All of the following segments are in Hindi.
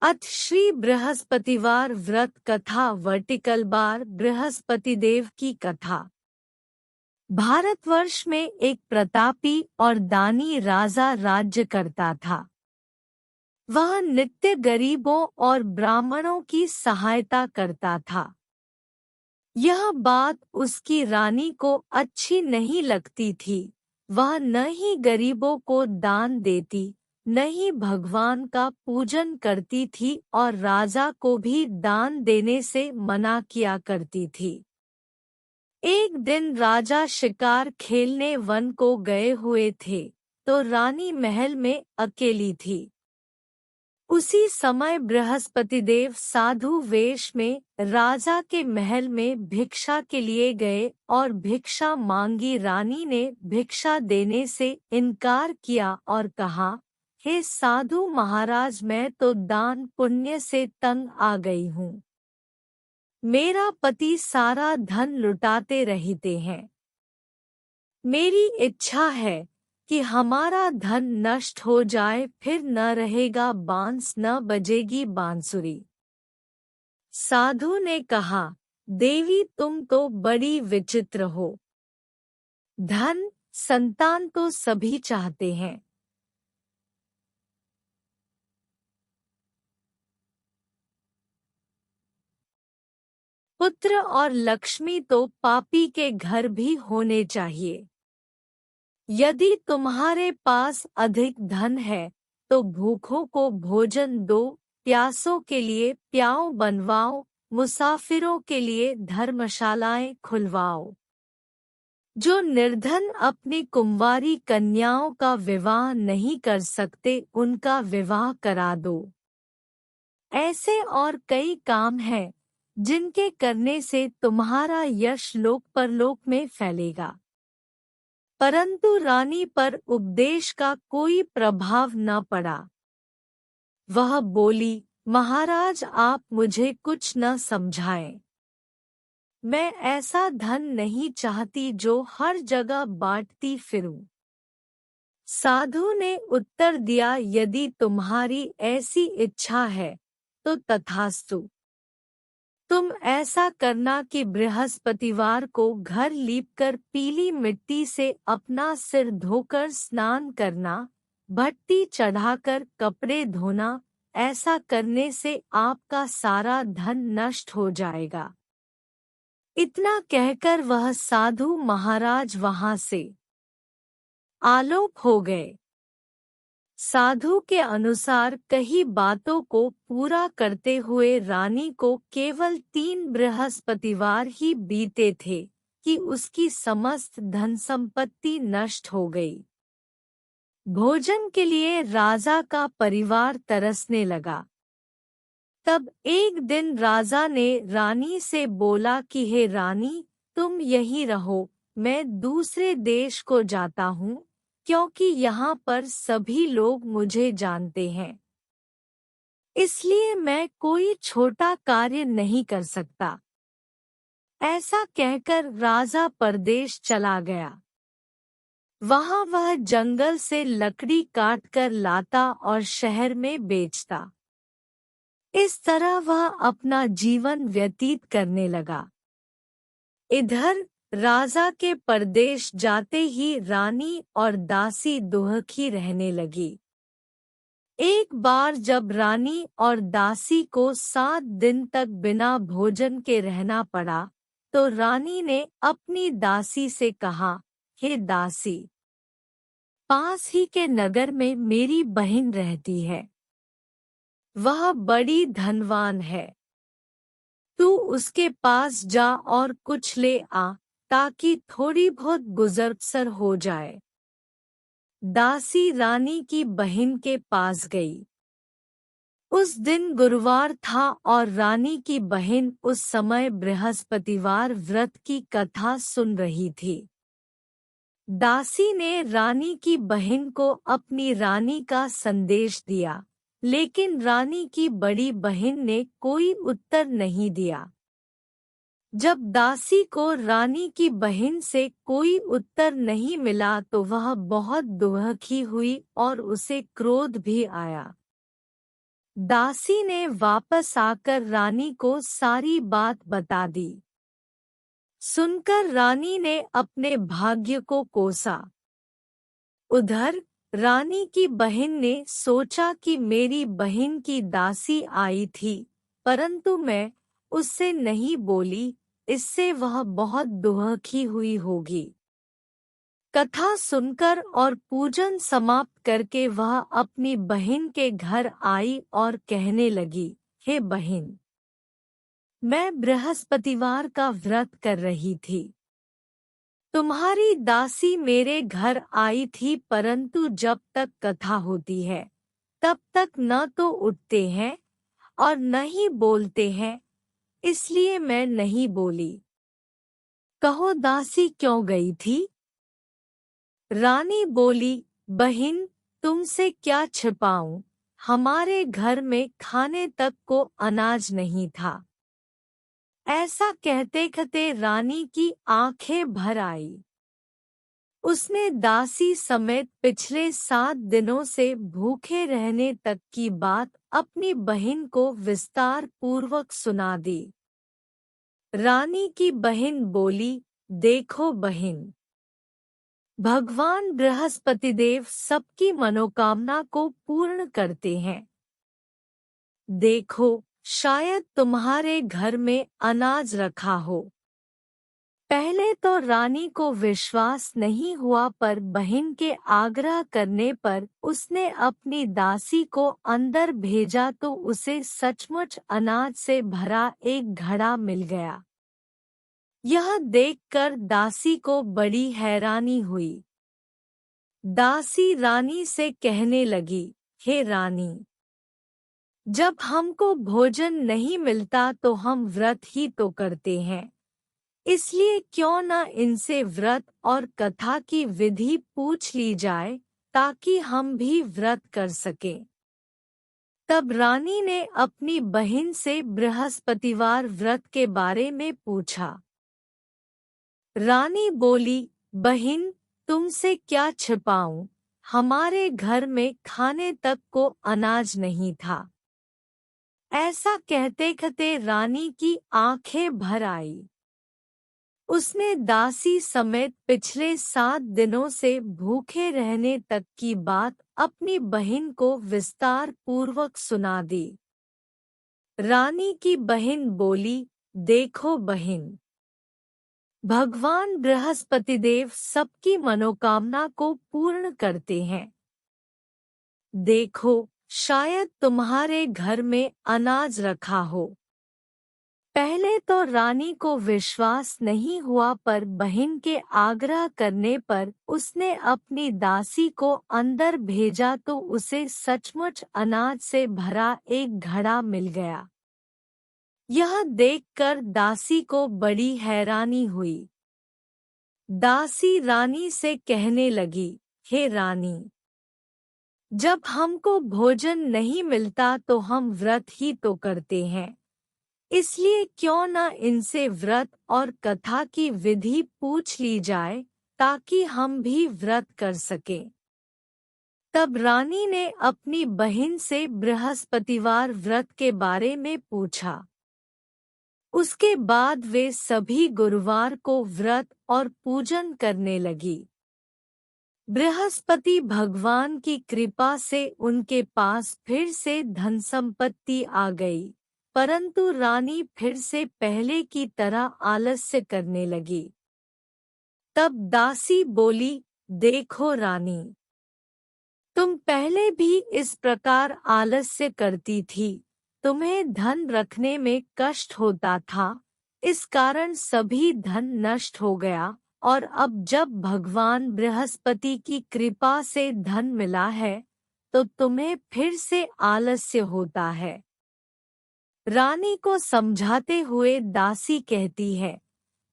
अथ श्री बृहस्पतिवार व्रत कथा वर्टिकल बार बृहस्पतिदेव की कथा। भारतवर्ष में एक प्रतापी और दानी राजा राज्य करता था। वह नित्य गरीबों और ब्राह्मणों की सहायता करता था। यह बात उसकी रानी को अच्छी नहीं लगती थी। वह न ही गरीबों को दान देती, न ही भगवान का पूजन करती थी और राजा को भी दान देने से मना किया करती थी। एक दिन राजा शिकार खेलने वन को गए हुए थे, तो रानी महल में अकेली थी। उसी समय बृहस्पतिदेव साधु वेश में राजा के महल में भिक्षा के लिए गए और भिक्षा मांगी। रानी ने भिक्षा देने से इनकार किया और कहा, हे साधु महाराज, मैं तो दान पुण्य से तंग आ गई हूँ। मेरा पति सारा धन लुटाते रहते हैं। मेरी इच्छा है कि हमारा धन नष्ट हो जाए, फिर न रहेगा बांस, न बजेगी बांसुरी। साधु ने कहा, देवी तुम तो बड़ी विचित्र हो। धन संतान तो सभी चाहते हैं, पुत्र और लक्ष्मी तो पापी के घर भी होने चाहिए। यदि तुम्हारे पास अधिक धन है तो भूखों को भोजन दो, प्यासों के लिए प्याऊ बनवाओ, मुसाफिरों के लिए धर्मशालाएं खुलवाओ। जो निर्धन अपनी कुंवारी कन्याओं का विवाह नहीं कर सकते, उनका विवाह करा दो। ऐसे और कई काम हैं जिनके करने से तुम्हारा यश लोक परलोक में फैलेगा। परंतु रानी पर उपदेश का कोई प्रभाव न पड़ा। वह बोली, महाराज आप मुझे कुछ न समझाएं। मैं ऐसा धन नहीं चाहती जो हर जगह बांटती फिरूं। साधु ने उत्तर दिया, यदि तुम्हारी ऐसी इच्छा है तो तथास्तु। तुम ऐसा करना कि बृहस्पतिवार को घर लीपकर पीली मिट्टी से अपना सिर धोकर स्नान करना, भट्टी चढ़ाकर कपड़े धोना। ऐसा करने से आपका सारा धन नष्ट हो जाएगा। इतना कहकर वह साधु महाराज वहां से आलोप हो गए। साधु के अनुसार कई बातों को पूरा करते हुए रानी को केवल 3 बृहस्पतिवार ही बीते थे कि उसकी समस्त धन संपत्ति नष्ट हो गई। भोजन के लिए राजा का परिवार तरसने लगा। तब एक दिन राजा ने रानी से बोला कि हे रानी, तुम यहीं रहो, मैं दूसरे देश को जाता हूँ, क्योंकि यहाँ पर सभी लोग मुझे जानते हैं। इसलिए मैं कोई छोटा कार्य नहीं कर सकता। ऐसा कहकर राजा परदेश चला गया। वहाँ वह जंगल से लकड़ी काट कर लाता और शहर में बेचता। इस तरह वह अपना जीवन व्यतीत करने लगा। इधर राजा के परदेश जाते ही रानी और दासी दुखी रहने लगी। एक बार जब रानी और दासी को 7 दिन तक बिना भोजन के रहना पड़ा, तो रानी ने अपनी दासी से कहा, हे दासी, पास ही के नगर में मेरी बहन रहती है। वह बड़ी धनवान है। तू उसके पास जा और कुछ ले आ, ताकि थोड़ी बहुत गुजर बसर हो जाए। दासी रानी की बहन के पास गई। उस दिन गुरुवार था और रानी की बहन उस समय बृहस्पतिवार व्रत की कथा सुन रही थी। दासी ने रानी की बहन को अपनी रानी का संदेश दिया, लेकिन रानी की बड़ी बहन ने कोई उत्तर नहीं दिया। जब दासी को रानी की बहन से कोई उत्तर नहीं मिला तो वह बहुत दुखी हुई और उसे क्रोध भी आया। दासी ने वापस आकर रानी को सारी बात बता दी। सुनकर रानी ने अपने भाग्य को कोसा। उधर रानी की बहन ने सोचा कि मेरी बहन की दासी आई थी, परंतु मैं उससे नहीं बोली, इससे वह बहुत दुखी हुई होगी। कथा सुनकर और पूजन समाप्त करके वह अपनी बहन के घर आई और कहने लगी, हे बहन, मैं बृहस्पतिवार का व्रत कर रही थी। तुम्हारी दासी मेरे घर आई थी, परंतु जब तक कथा होती है तब तक न तो उठते हैं और न ही बोलते हैं, इसलिए मैं नहीं बोली। कहो दासी क्यों गई थी? रानी बोली, बहन, तुमसे क्या छिपाऊं, हमारे घर में खाने तक को अनाज नहीं था। ऐसा कहते कहते रानी की आंखें भर आई। उसने दासी समेत पिछले 7 दिनों से भूखे रहने तक की बात अपनी बहन को विस्तार पूर्वक सुना दी। रानी की बहन बोली, देखो बहन, भगवान बृहस्पतिदेव सबकी मनोकामना को पूर्ण करते हैं। देखो, शायद तुम्हारे घर में अनाज रखा हो। पहले तो रानी को विश्वास नहीं हुआ, पर बहन के आग्रह करने पर उसने अपनी दासी को अंदर भेजा तो उसे सचमुच अनाज से भरा एक घड़ा मिल गया। यह देखकर दासी को बड़ी हैरानी हुई। दासी रानी से कहने लगी, हे रानी, जब हमको भोजन नहीं मिलता तो हम व्रत ही तो करते हैं, इसलिए क्यों न इनसे व्रत और कथा की विधि पूछ ली जाए ताकि हम भी व्रत कर सकें। तब रानी ने अपनी बहन से बृहस्पतिवार व्रत के बारे में पूछा। रानी बोली, बहन, तुमसे क्या छिपाऊं, हमारे घर में खाने तक को अनाज नहीं था। ऐसा कहते कहते रानी की आंखें भर आई। उसने दासी समेत पिछले 7 दिनों से भूखे रहने तक की बात अपनी बहन को विस्तार पूर्वक सुना दी। रानी की बहन बोली, देखो बहन, भगवान बृहस्पतिदेव सबकी मनोकामना को पूर्ण करते हैं। देखो, शायद तुम्हारे घर में अनाज रखा हो। पहले तो रानी को विश्वास नहीं हुआ, पर बहन के आग्रह करने पर उसने अपनी दासी को अंदर भेजा तो उसे सचमुच अनाज से भरा एक घड़ा मिल गया। यह देखकर दासी को बड़ी हैरानी हुई। दासी रानी से कहने लगी, हे रानी, जब हमको भोजन नहीं मिलता तो हम व्रत ही तो करते हैं, इसलिए क्यों न इनसे व्रत और कथा की विधि पूछ ली जाए ताकि हम भी व्रत कर सकें। तब रानी ने अपनी बहन से बृहस्पतिवार व्रत के बारे में पूछा। उसके बाद वे सभी गुरुवार को व्रत और पूजन करने लगी। बृहस्पति भगवान की कृपा से उनके पास फिर से धन संपत्ति आ गई, परंतु रानी फिर से पहले की तरह आलस्य करने लगी। तब दासी बोली, देखो रानी, तुम पहले भी इस प्रकार आलस्य करती थी, तुम्हें धन रखने में कष्ट होता था, इस कारण सभी धन नष्ट हो गया, और अब जब भगवान बृहस्पति की कृपा से धन मिला है तो तुम्हें फिर से आलस्य होता है। रानी को समझाते हुए दासी कहती है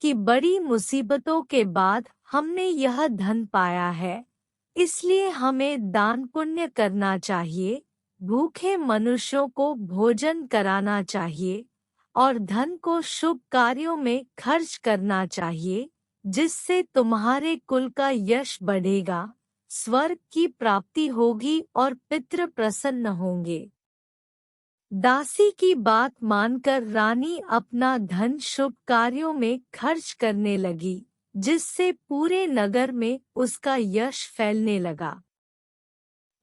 कि बड़ी मुसीबतों के बाद हमने यह धन पाया है, इसलिए हमें दान पुण्य करना चाहिए, भूखे मनुष्यों को भोजन कराना चाहिए और धन को शुभ कार्यों में खर्च करना चाहिए, जिससे तुम्हारे कुल का यश बढ़ेगा, स्वर्ग की प्राप्ति होगी और पितृ प्रसन्न होंगे। दासी की बात मानकर रानी अपना धन शुभ कार्यों में खर्च करने लगी, जिससे पूरे नगर में उसका यश फैलने लगा।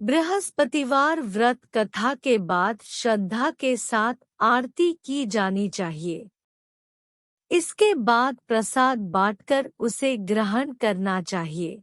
बृहस्पतिवार व्रत कथा के बाद श्रद्धा के साथ आरती की जानी चाहिए। इसके बाद प्रसाद बांटकर उसे ग्रहण करना चाहिए।